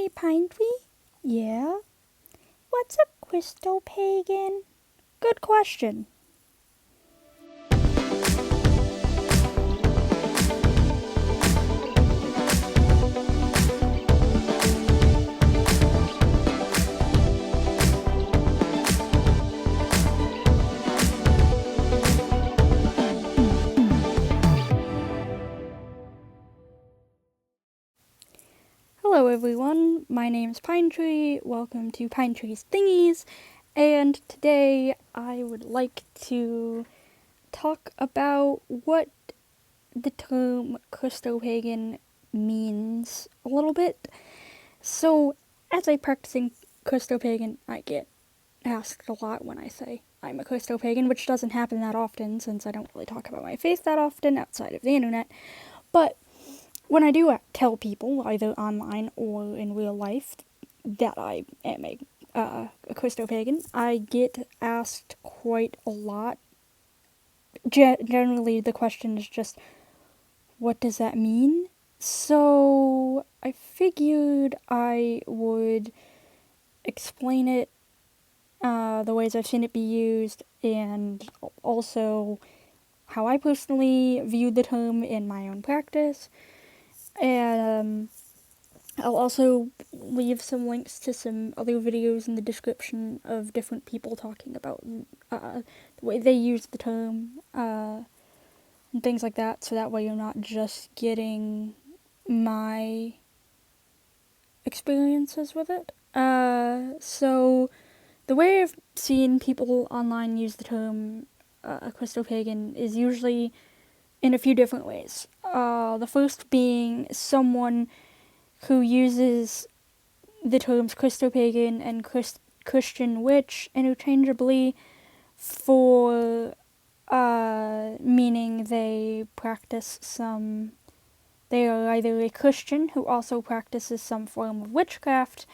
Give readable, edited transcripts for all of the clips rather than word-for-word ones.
Hey, Pine Tree? Yeah? What's a Christopagan? Good question. Hello everyone, my name's Pine Tree, welcome to Pine Tree's Thingies, and today I would like to talk about what the term Christopagan means a little bit. So, as a practicing Christopagan, I get asked a lot when I say I'm a Christopagan, which doesn't happen that often since I don't really talk about my faith that often outside of the internet, but when I do tell people, either online or in real life, that I am a Christopagan, I get asked quite a lot. Generally, the question is just, what does that mean? So, I figured I would explain it, the ways I've seen it be used, and also how I personally viewed the term in my own practice. And I'll also leave some links to some other videos in the description of different people talking about the way they use the term, and things like that, so that way you're not just getting my experiences with it. So the way I've seen people online use the term Christopagan is usually in a few different ways. The first being someone who uses the terms Christopagan and Christian witch interchangeably for meaning they are either a Christian who also practices some form of witchcraft,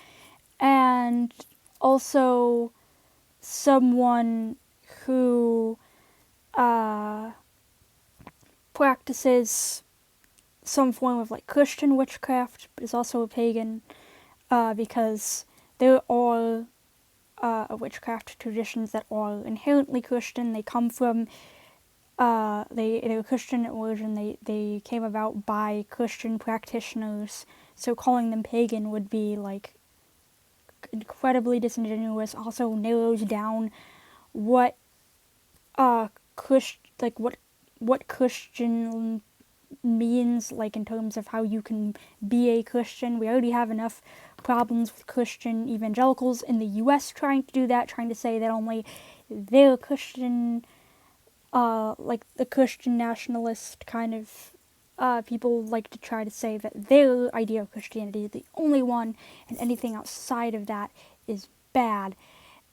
and also someone who practices some form of like Christian witchcraft, but is also a pagan, because there are witchcraft traditions that are inherently Christian. They come from they're Christian in origin. They came about by Christian practitioners. So calling them pagan would be like incredibly disingenuous. Also narrows down what what Christian means, like in terms of how you can be a Christian. We already have enough problems with Christian evangelicals in the US trying to do that, trying to say that only they're Christian, like the Christian nationalist kind of people like to try to say that their idea of Christianity is the only one, and anything outside of that is bad.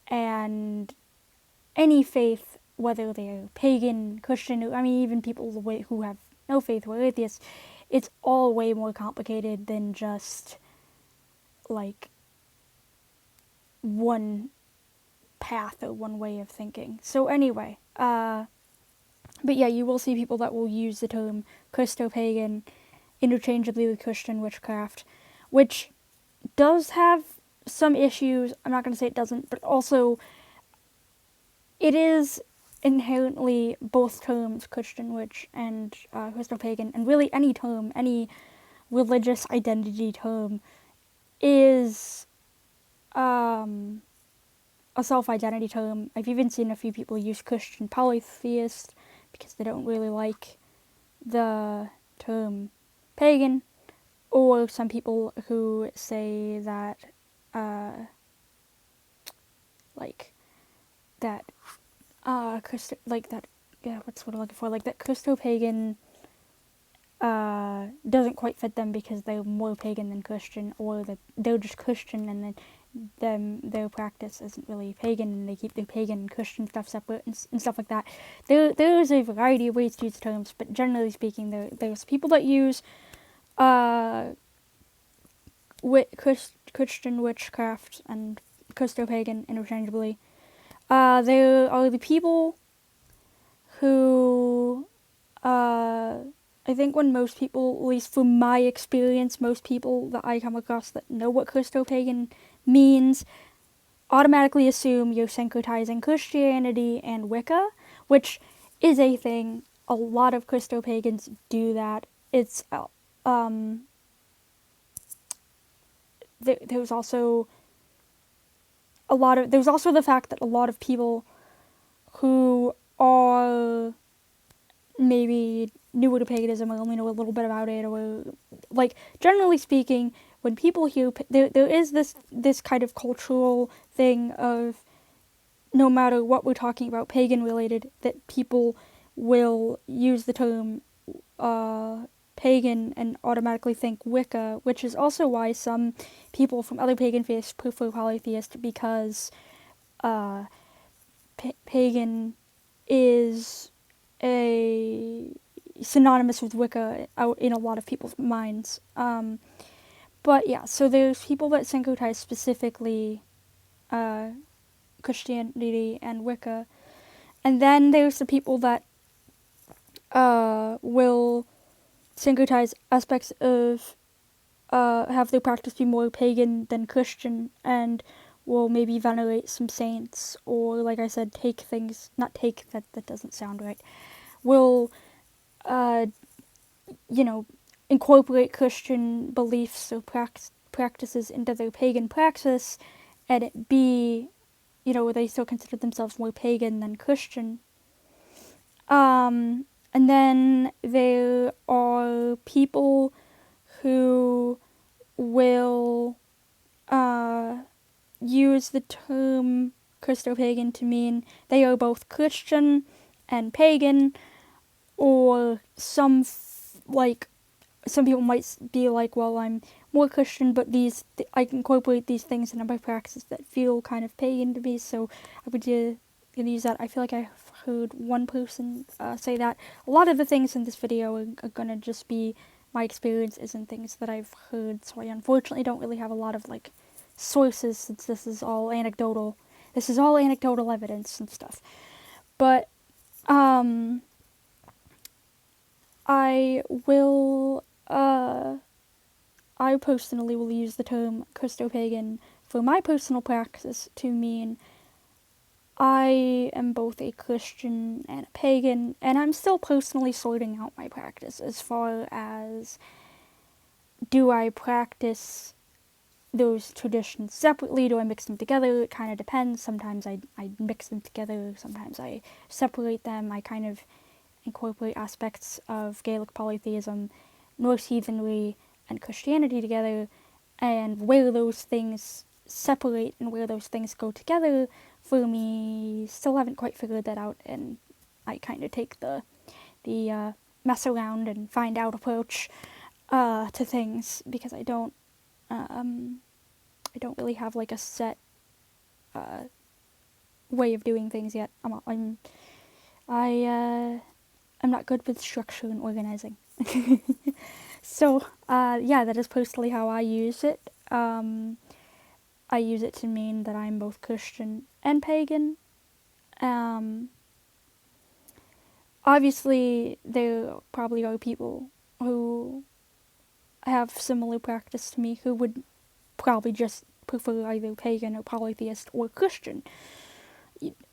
And any faith, whether they're pagan, Christian, I mean, even people who have no faith or atheists, it's all way more complicated than just like one path or one way of thinking. So anyway, but yeah, you will see people that will use the term Christopagan interchangeably with Christian witchcraft, which does have some issues. I'm not going to say it doesn't, but also it is inherently both terms, Christian witch and Christopagan, and really any term, any religious identity term, is a self-identity term. I've even seen a few people use Christian polytheist because they don't really like the term pagan, or some people who say that, like, that, what's what I'm looking for, like, that Christopagan doesn't quite fit them because they're more pagan than Christian, or they're just Christian and then their practice isn't really pagan, and they keep their pagan and Christian stuff separate and stuff like that. There is a variety of ways to use the terms, but generally speaking, there's people that use Christian witchcraft and Christopagan interchangeably. There are the people who I think when most people, at least from my experience, most people that I come across that know what Christopagan means automatically assume you're syncretizing Christianity and Wicca, which is a thing. A lot of Christopagans do that. It's there's also there's also the fact that a lot of people who are maybe newer to paganism or only know a little bit about it, or like generally speaking, when people hear there is this kind of cultural thing of no matter what we're talking about pagan related, that people will use the term pagan and automatically think Wicca, which is also why some people from other pagan faiths prefer polytheist, because pagan is a synonymous with Wicca out in a lot of people's minds. But yeah, so there's people that syncretize specifically Christianity and Wicca, and then there's the people that will syncretize aspects of have their practice be more pagan than Christian, and will maybe venerate some saints, or like I said, take things, not take, that doesn't sound right, will incorporate Christian beliefs or practices into their pagan practice, and it be, they still consider themselves more pagan than Christian. And then there are people who will use the term Christopagan to mean they are both Christian and pagan, or some people might be like, well, I'm more Christian, but I incorporate these things into my practice that feel kind of pagan to me, so I would use that. I feel like I've heard one person say that. A lot of the things in this video are gonna just be my experiences and things that I've heard, so I unfortunately don't really have a lot of sources, since this is all anecdotal. This is all anecdotal evidence and stuff. But I personally will use the term Christopagan for my personal practice to mean I am both a Christian and a pagan, and I'm still personally sorting out my practice as far as, do I practice those traditions separately? Do I mix them together? It kind of depends. Sometimes I mix them together. Sometimes I separate them. I kind of incorporate aspects of Gaelic polytheism, Norse heathenry, and Christianity together, and where those things separate and where those things go together, for me, still haven't quite figured that out, and I kind of take the mess around and find out approach to things, because I don't really have a set way of doing things yet. I'm not good with structure and organizing. So, yeah, that is personally how I use it. I use it to mean that I'm both Christian and pagan. Obviously, there probably are people who have similar practice to me who would probably just prefer either pagan or polytheist or Christian.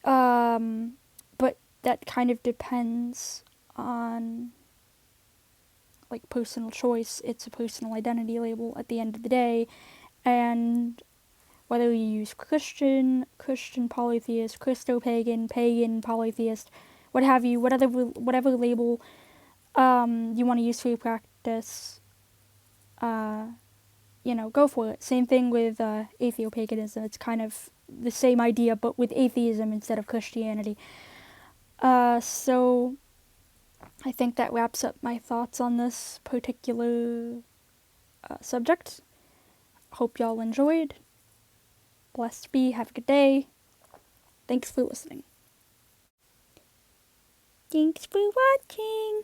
But that kind of depends on personal choice. It's a personal identity label at the end of the day, and whether you use Christian polytheist, Christopagan, pagan, polytheist, what have you, whatever label you want to use for your practice, go for it. Same thing with atheopaganism. It's kind of the same idea, but with atheism instead of Christianity. So I think that wraps up my thoughts on this particular subject. Hope y'all enjoyed. Blessed be. Have a good day. Thanks for listening. Thanks for watching.